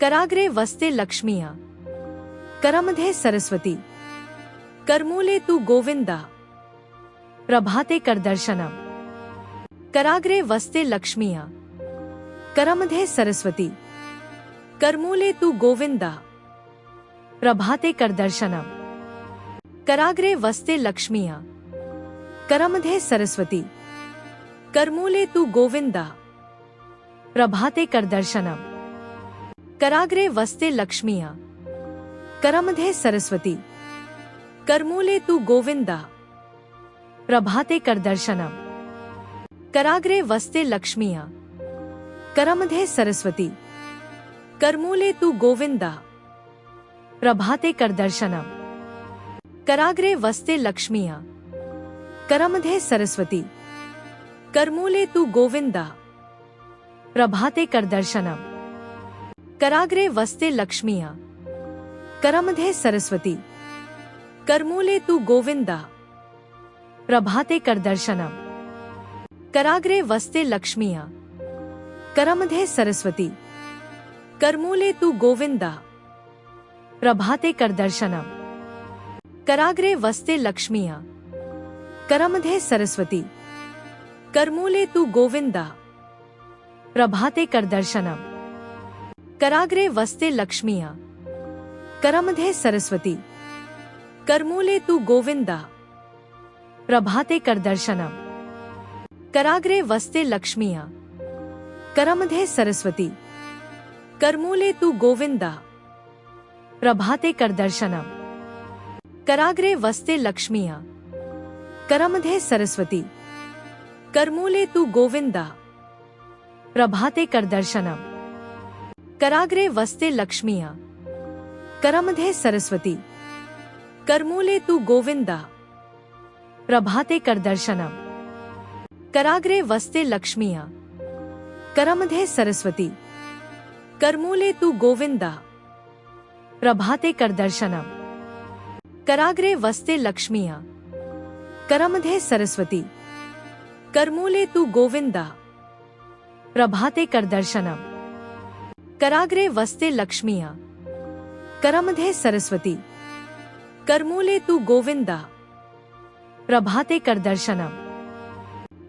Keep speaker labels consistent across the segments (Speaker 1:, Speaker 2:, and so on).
Speaker 1: कराग्रे वसते लक्ष्मीया, करमध्ये सरस्वती, करमूले तु गोविंदा, प्रभाते करदर्शनम। कराग्रे वसते लक्ष्मीया, करमध्ये सरस्वती, करमूले तु गोविंदा, प्रभाते करदर्शनम। कराग्रे वसते लक्ष्मीया, करमध्ये सरस्वती, करमूले तु गोविंदा, प्रभाते करदर्शनम। कराग्रे वसते लक्ष्मीया, करमध्ये सरस्वती, करमूले तु गोविंदा, प्रभाते करदर्शनम। कराग्रे वसते लक्ष्मीया, करमध्ये सरस्वती, करमूले तु गोविंदा, प्रभाते करदर्शनम। कराग्रे वसते लक्ष्मीया, करमध्ये सरस्वती, करमूले तु गोविंदा, प्रभाते करदर्शनम। कराग्रे वसते लक्ष्मीया, करमध्ये सरस्वती, करमूले तु गोविंदा, प्रभाते करदर्शनम। कराग्रे वसते लक्ष्मीया, करमध्ये सरस्वती, करमूले तु गोविंदा, प्रभाते करदर्शनम। कराग्रे वसते लक्ष्मीया, करमध्ये सरस्वती, करमूले तु गोविंदा, प्रभाते करदर्शनम। कराग्रे वसते लक्ष्मीया, करमध्ये सरस्वती, करमूले तु गोविंदा, प्रभाते करदर्शनम। कराग्रे वसते लक्ष्मीया, करमध्ये सरस्वती, करमूले तु गोविंदा, प्रभाते करदर्शनम। कराग्रे वसते लक्ष्मीया, करमध्ये सरस्वती, करमूले तु गोविंदा, प्रभाते करदर्शनम। कराग्रे वसते लक्ष्मीया, करमध्ये सरस्वती, करमूले तु गोविंदा, प्रभाते करदर्शनम। कराग्रे वसते लक्ष्मीया, करमध्ये सरस्वती, करमूले तु गोविंदा, प्रभाते करदर्शनम। कराग्रे वसते लक्ष्मीया, करमध्ये सरस्वती, करमूले तु गोविंदा, प्रभाते करदर्शनम। कराग्रे वसते लक्ष्मीया, करमध्ये सरस्वती, करमूले तु गोविंदा, प्रभाते करदर्शनम।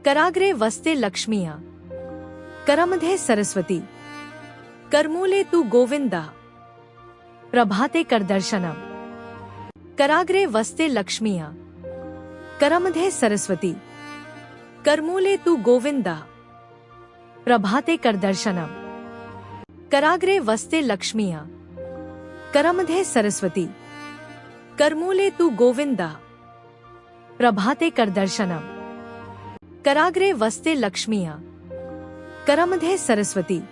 Speaker 1: कराग्रे वसते लक्ष्मीया, करमध्ये सरस्वती, करमूले तु गोविंदा, प्रभाते करदर्शनम। कराग्रे वसते लक्ष्मीया, करमध्ये सरस्वती, करमूले तु गोविंदा, प्रभाते करदर्शनम। कराग्रे वसते लक्ष्मीया, करमध्ये सरस्वती, करमूले तु गोविंदा, प्रभाते करदर्शनम। कराग्रे वसते लक्ष्मीया, करमध्ये सरस्वती,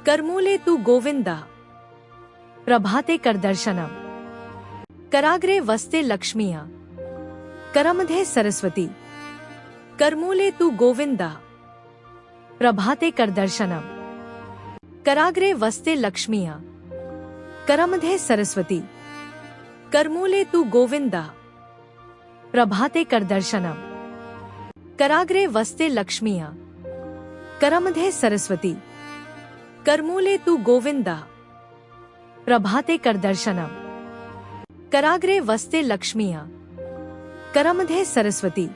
Speaker 1: करमूले तु गोविंदा, प्रभाते करदर्शनम। कराग्रे वसते लक्ष्मीया, करमध्ये सरस्वती, करमूले तु गोविंदा, प्रभाते करदर्शनम। कराग्रे वसते लक्ष्मीया, करमध्ये सरस्वती, करमूले तु गोविंदा, प्रभाते करदर्शनम। कराग्रे वसते लक्ष्मीया, करमध्ये सरस्वती, करमूले तु गोविंदा, प्रभाते करदर्शनम। कराग्रे वसते लक्ष्मीया, करमध्ये सरस्वती,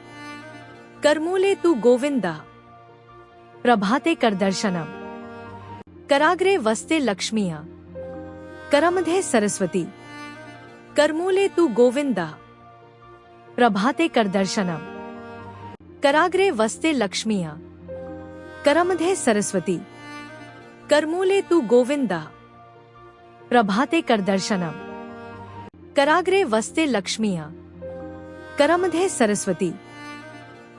Speaker 1: करमूले तु गोविंदा, प्रभाते करदर्शनम। कराग्रे वसते लक्ष्मीया, करमध्ये सरस्वती, करमूले तु गोविंदा, प्रभाते करदर्शनम। कराग्रे वसते लक्ष्मीया, करमध्ये सरस्वती, करमूले तु गोविंदा, प्रभाते करदर्शनम। कराग्रे वसते लक्ष्मीया, करमध्ये सरस्वती,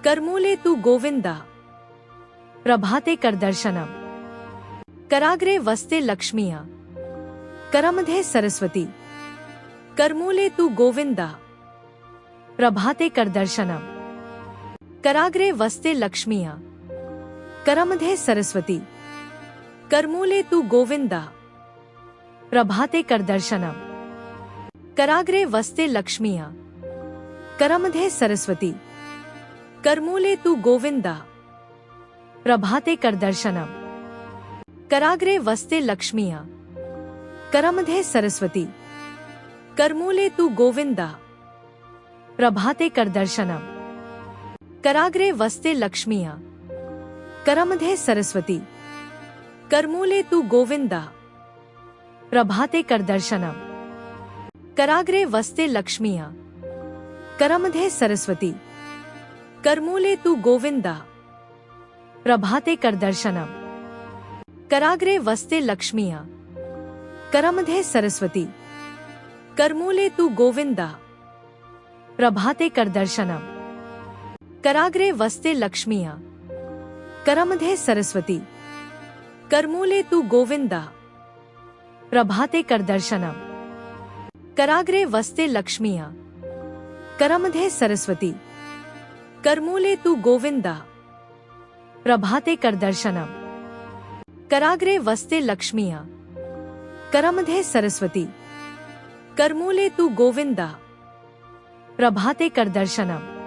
Speaker 1: करमूले तु गोविंदा, प्रभाते करदर्शनम। कराग्रे वसते लक्ष्मीया, करमध्ये सरस्वती, करमूले तु गोविंदा, प्रभाते करदर्शनम। कराग्रे वसते लक्ष्मीया, करमध्ये सरस्वती, करमूले तु गोविंदा, प्रभाते करदर्शनम। कराग्रे वसते लक्ष्मीया, करमध्ये सरस्वती, करमूले तु गोविंदा, प्रभाते करदर्शनम। कराग्रे वसते लक्ष्मीया, करमध्ये सरस्वती, करमूले तु गोविंदा, प्रभाते करदर्शनम्। कराग्रे वसते लक्ष्मीः, करमध्ये सरस्वती, करमूले तु गोविंदा, प्रभाते करदर्शनम्। कराग्रे वसते लक्ष्मीः, करमध्ये सरस्वती, करमूले तु गोविंदा, प्रभाते करदर्शनम्। कराग्रे वसते लक्ष्मीः, करमध्ये सरस्वती, करमूले तु गोविंदा, प्रभाते करदर्शनम्। कराग्रे वसते लक्ष्मीः, करमध्ये सरस्वती, करमूले तु गोविंदा, प्रभाते करदर्शनम्। कराग्रे वसते लक्ष्मीः, करमध्ये सरस्वती, करमूले तु गोविंदा, प्रभाते करदर्शनम्। कराग्रे वसते लक्ष्मीः, करमध्ये सरस्वती, करमूले तु गोविंदा, प्रभाते करदर्शनम्।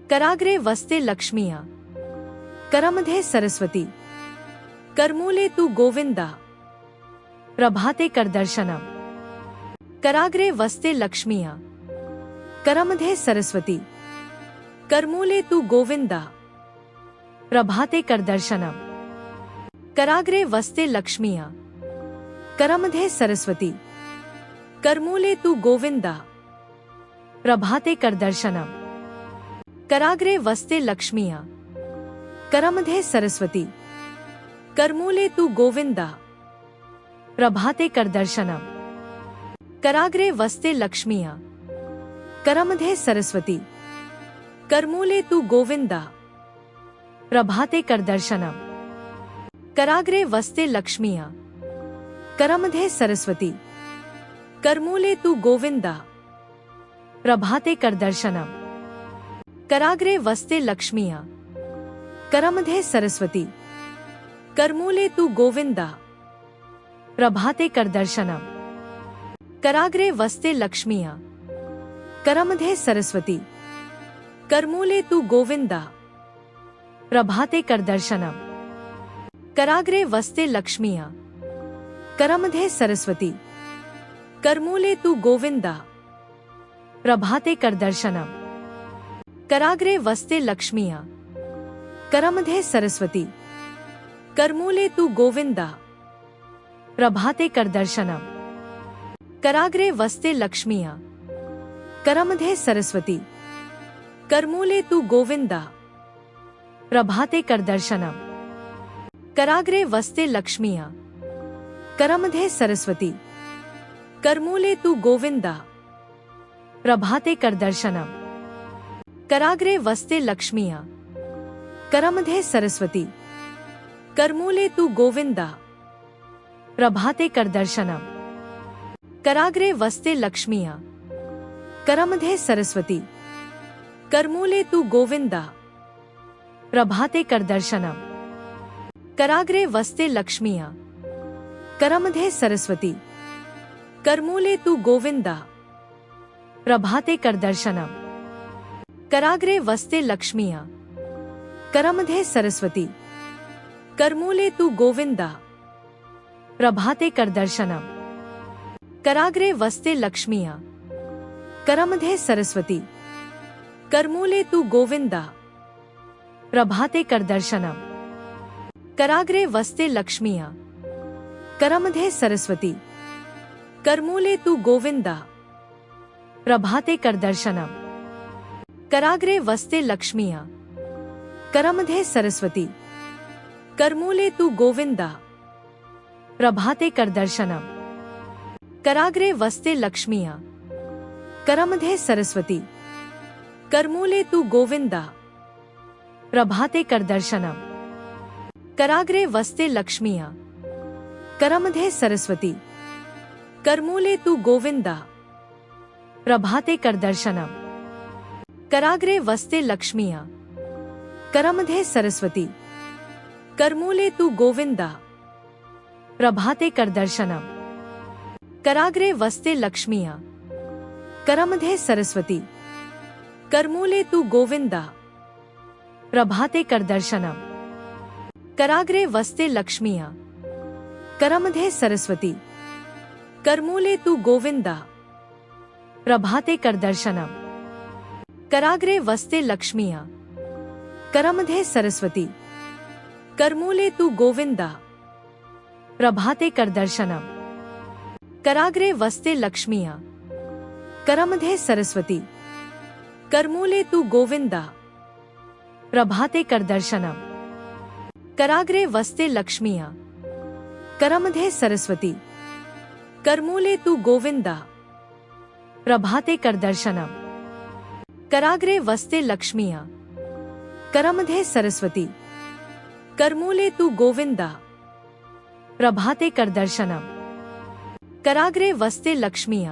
Speaker 1: कराग्रे वसते लक्ष्मीः, करमध्ये सरस्वती, करमूले तु गोविंदा, प्रभाते करदर्शनम्। कराग्रे वसते लक्ष्मीः, करमध्ये सरस्वती, करमूले तु गोविंदा, प्रभाते करदर्शनम्। कराग्रे वसते लक्ष्मीः, करमध्ये सरस्वती, करमूले तु गोविंदा, प्रभाते करदर्शनम्। कराग्रे वसते लक्ष्मीः, करमध्ये सरस्वती, करमूले तु गोविंदा, प्रभाते करदर्शनम्। कराग्रे वसते लक्ष्मीः, करमध्ये सरस्वती, करमूले तु गोविंदा, प्रभाते करदर्शनम्। कराग्रे वसते लक्ष्मीः, करमध्ये सरस्वती, करमूले तु गोविंदा, प्रभाते करदर्शनम्। कराग्रे वसते लक्ष्मीः, करमध्ये सरस्वती, करमूले तु गोविंदा, प्रभाते करदर्शनम्। कराग्रे वसते लक्ष्मीः, करमध्ये सरस्वती, करमूले तु गोविंदा, प्रभाते करदर्शनम्। कराग्रे वसते लक्ष्मीः, करमध्ये सरस्वती, करमूले तु गोविंदा, प्रभाते करदर्शनम्। कराग्रे वसते लक्ष्मीः, करमध्ये सरस्वती, करमूले तु गोविंदा, प्रभाते करदर्शनम्। कराग्रे वसते लक्ष्मीः, करमध्ये सरस्वती, करमूले तु गोविंदा, प्रभाते करदर्शनम्। कराग्रे वसते लक्ष्मीः, करमध्ये सरस्वती, करमूले तु गोविंदा, प्रभाते करदर्शनम्। कराग्रे वसते लक्ष्मीः, करमध्ये सरस्वती, करमूले तु गोविंदा, प्रभाते करदर्शनम्। कराग्रे वसते लक्ष्मीः, करमध्ये सरस्वती, करमूले तु गोविंदा, प्रभाते करदर्शनम्। कराग्रे वसते लक्ष्मीः, करमध्ये सरस्वती, करमूले तु गोविंदा, प्रभाते करदर्शनम्। कराग्रे वसते लक्ष्मीः, करमध्ये सरस्वती, करमूले तु गोविंदा, प्रभाते करदर्शनम्। कराग्रे वसते लक्ष्मीः, करमध्ये सरस्वती, करमूले तु गोविंदा, प्रभाते करदर्शनम्। कराग्रे वसते लक्ष्मीः, करमध्ये सरस्वती, करमूले तु गोविंदा, प्रभाते करदर्शनम्। कराग्रे वसते लक्ष्मीः, करमध्ये सरस्वती, करमूले तु गोविंदा, प्रभाते करदर्शनम्। कराग्रे वसते लक्ष्मीः, करमध्ये सरस्वती, करमूले तु गोविंदा, प्रभाते करदर्शनम्। कराग्रे वसते लक्ष्मीः, करमध्ये सरस्वती, करमूले तु गोविंदा, प्रभाते करदर्शनम्। कराग्रे वसते लक्ष्मीः, करमध्ये सरस्वती, करमूले तु गोविंदा, प्रभाते करदर्शनम्। कराग्रे वसते लक्ष्मीः, करमध्ये सरस्वती, करमूले तु गोविंदा, प्रभाते करदर्शनम्। कराग्रे वसते लक्ष्मीः, करमध्ये सरस्वती, कर्मूले तु गोविन्द प्रभाते करदर्शनम् कराग्रे वस्ते लक्ष्मीः करमध्ये सरस्वती कर्मूले तु गोविन्द प्रभाते करदर्शनम् कराग्रे वस्ते लक्ष्मीः करमध्ये सरस्वती कर्मूले तु गोविन्द प्रभाते करदर्शनम् कराग्रे वस्ते लक्ष्मीः करमध्ये सरस्वती कर्मूले तु गोविन्द प्रभाते करदर्शनम् कराग्रे वस्ते लक्ष्मीः करमध्ये सरस्वती कर्मूले तु गोविन्द प्रभाते करदर्शनम् कराग्रे वस्ते लक्ष्मीः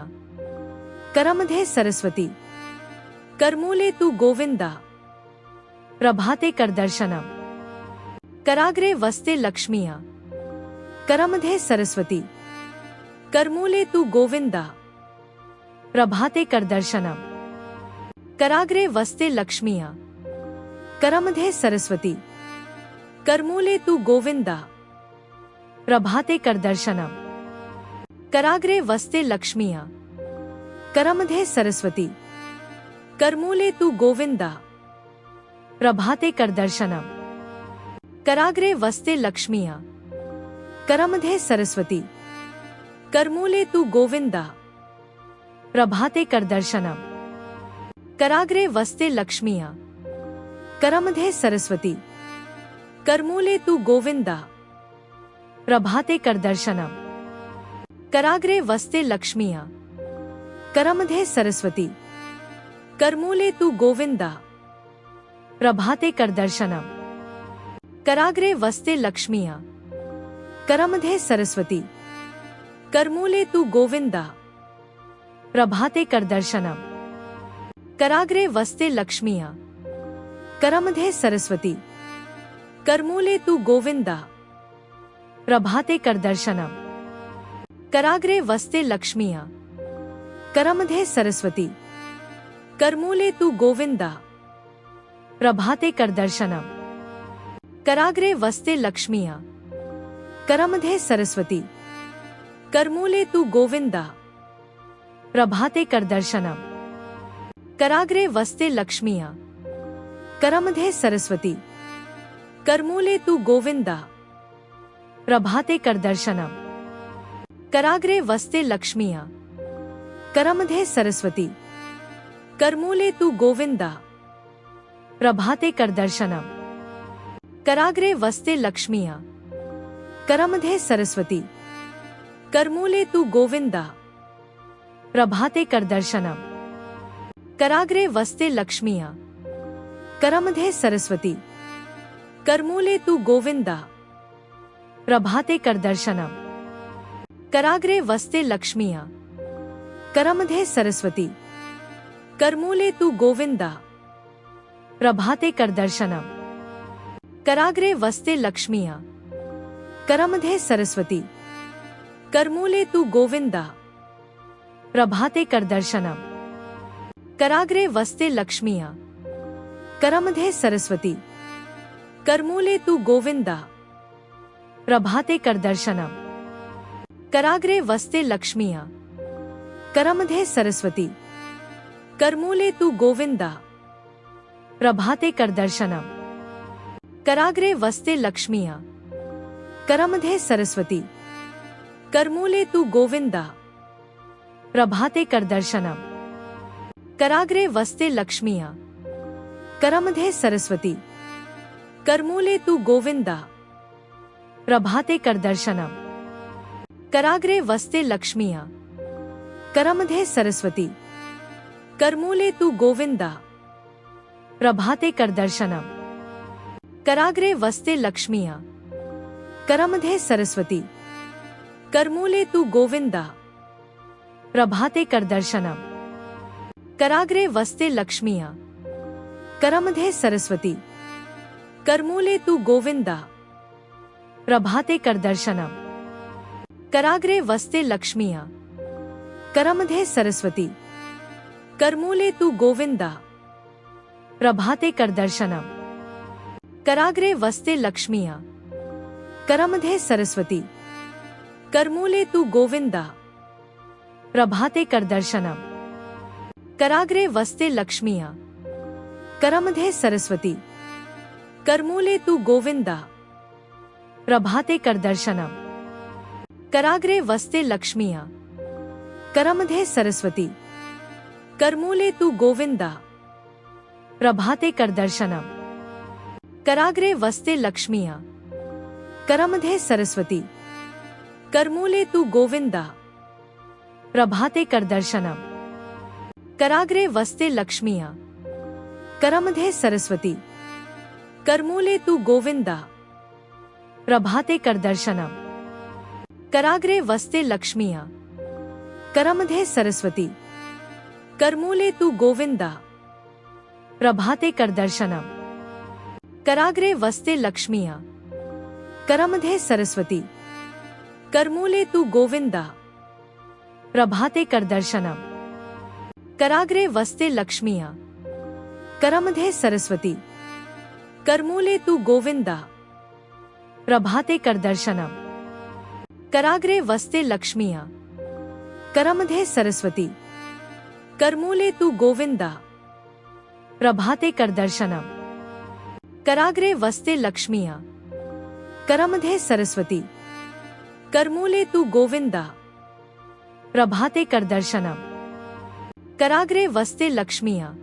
Speaker 1: करमध्ये सरस्वती कर्मूले तु गोविन्द प्रभाते करदर्शनम् कराग्रे वस्ते लक्ष्मीः करमध्ये सरस्वती कर्मूले तु गोविन्द प्रभाते करदर्शनम् कराग्रे वस्ते लक्ष्मीः करमध्ये सरस्वती कर्मूले तु गोविन्द प्रभाते करदर्शनम् कराग्रे वस्ते लक्ष्मीः करमध्ये सरस्वती कर्मूले तु गोविन्द प्रभाते करदर्शनम् कराग्रे वस्ते लक्ष्मीः करमध्ये सरस्वती कर्मूले तु गोविन्द प्रभाते करदर्शनम् कराग्रे वस्ते लक्ष्मीः करमध्ये सरस्वती कर्मूले तु गोविन्द प्रभाते करदर्शनम् कराग्रे वस्ते लक्ष्मीः करमध्ये सरस्वती कर्मूले तु गोविन्द प्रभाते करदर्शनम् कराग्रे वस्ते लक्ष्मीः करमध्ये सरस्वती कर्मूले तु गोविन्द प्रभाते करदर्शनम् कराग्रे वस्ते लक्ष्मीः करमध्ये सरस्वती कर्मूले तु गोविन्द प्रभाते करदर्शनम् कराग्रे वस्ते लक्ष्मीः करमध्ये सरस्वती कर्मूले तु गोविन्द प्रभाते करदर्शनम् कराग्रे वस्ते लक्ष्मीः करमध्ये सरस्वती कर्मूले तु गोविन्द प्रभाते करदर्शनम् कराग्रे वस्ते लक्ष्मीः करमध्ये सरस्वती कर्मूले तु गोविन्द प्रभाते करदर्शनम् कराग्रे वस्ते लक्ष्मीः करमध्ये सरस्वती कर्मूले तु गोविन्द प्रभाते करदर्शनम् कराग्रे वस्ते लक्ष्मीः करमध्ये सरस्वती कर्मूले तु गोविन्द प्रभाते करदर्शनम् कराग्रे वस्ते लक्ष्मीः करमध्ये सरस्वती कर्मूले तु गोविन्द प्रभाते करदर्शनम् कराग्रे वस्ते लक्ष्मीः करमध्ये सरस्वती कर्मूले तु गोविन्द प्रभाते करदर्शनम् कराग्रे वस्ते लक्ष्मीः करमध्ये सरस्वती कर्मूले तु गोविन्द प्रभाते करदर्शनम् कराग्रे वस्ते लक्ष्मीः करमध्ये सरस्वती कर्मूले तु गोविन्द प्रभाते करदर्शनम् कराग्रे वस्ते लक्ष्मीः करमध्ये सरस्वती कर्मूले तु गोविन्द प्रभाते करदर्शनम् कराग्रे वस्ते लक्ष्मीः करमध्ये सरस्वती कर्मूले तु गोविन्द प्रभाते करदर्शनम् कराग्रे वस्ते लक्ष्मीः करमध्ये सरस्वती कर्मूले तु गोविन्द प्रभाते करदर्शनम् कराग्रे वस्ते लक्ष्मीः करमध्ये सरस्वती कर्मूले तु गोविन्द प्रभाते करदर्शनम् कराग्रे वस्ते लक्ष्मीः करमध्ये सरस्वती कर्मूले तु गोविन्द प्रभाते करदर्शनम् कराग्रे वस्ते लक्ष्मीः करमध्ये सरस्वती कर्मूले तु गोविन्द प्रभाते करदर्शनम् कराग्रे वस्ते लक्ष्मीः करमध्ये सरस्वती कर्मूले तु गोविन्द प्रभाते करदर्शनम् कराग्रे वस्ते लक्ष्मीः करमध्ये सरस्वती कर्मूले तु गोविन्द प्रभाते करदर्शनम। कराग्रे वसते लक्ष्मीया, करमध्ये सरस्वती, करमूले तु गोविंदा। प्रभाते करदर्शनम। कराग्रे वसते लक्ष्मीया, करमध्ये सरस्वती, करमूले तु गोविंदा। प्रभाते करदर्शनम। कराग्रे वसते लक्ष्मीया, करमध्ये सरस्वती, करमूले तु गोविंदा। प्रभाते करदर्शनम। कराग्रे वसते लक्ष्मीया, करमध्ये सरस्वती, करमूले तु गोविंदा। प्रभाते करदर्शनम। कराग्रे वसते लक्ष्मीया, करमध्ये सरस्वती, करमूले तु गोविंदा। प्रभाते करदर्शनम। कराग्रे वसते लक्ष्मीया, करमध्ये सरस्वती, करमूले तु गोविंदा। प्रभाते करदर्शनम। कराग्रे वसते लक्ष्मीया, करमध्ये सरस्वती, करमूले तु गोविंदा। प्रभाते करदर्शनम। कराग्रे वसते लक्ष्मीया, करमध्ये सरस्वती, करमूले तु गोविंदा। प्रभाते करदर्शनम। कराग्रे वसते लक्ष्मीया, करमध्ये सरस्वती, करमूले तु गोविंदा। प्रभाते करदर्शनम। कराग्रे वसते लक्ष्मीया,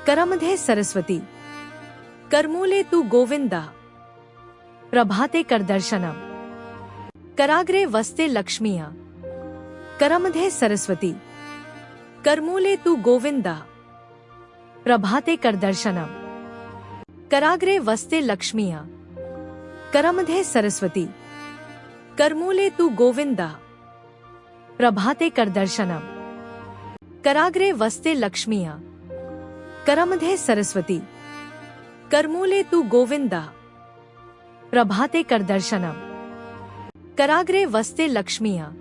Speaker 1: करमध्ये सरस्वती, करमूले तु गोविंदा। प्रभाते करदर्शनम। कराग्रे वसते लक्ष्मीया, करमध्ये सरस्वती, करमूले तु गोविंदा। प्रभाते करदर्शनम। कराग्रे वसते लक्ष्मीया, करमध्ये सरस्वती, करमूले तु गोविंदा। प्रभाते करदर्शनम। कराग्रे वसते लक्ष्मीया, करमध्ये सरस्वती, करमूले तु गोविंदा। प्रभाते करदर्शनम। कराग्रे वसते लक्ष्मीया,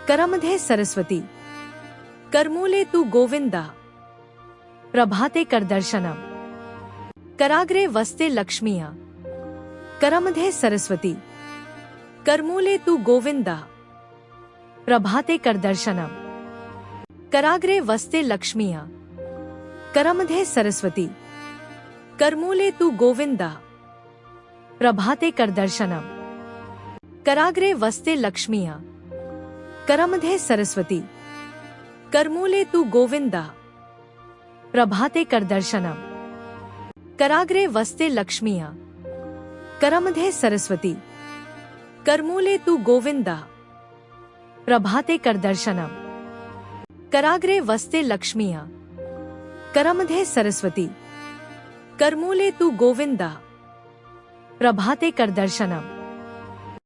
Speaker 1: करमध्ये सरस्वती, करमूले तु गोविंदा। प्रभाते करदर्शनम। कराग्रे वसते लक्ष्मीया, करमध्ये सरस्वती, करमूले तु गोविंदा। प्रभाते करदर्शनम। कराग्रे वसते लक्ष्मीया, करमध्ये सरस्वती, करमूले तु गोविंदा। प्रभाते करदर्शनम। कराग्रे वसते लक्ष्मीया, करमध्ये सरस्वती, करमूले तु गोविंदा। प्रभाते करदर्शनम। कराग्रे वसते लक्ष्मीया, करमध्ये सरस्वती, करमूले तु गोविंदा। प्रभाते करदर्शनम। कराग्रे वसते लक्ष्मीया, करमध्ये सरस्वती, करमूले तु गोविंदा। प्रभाते करदर्शनम।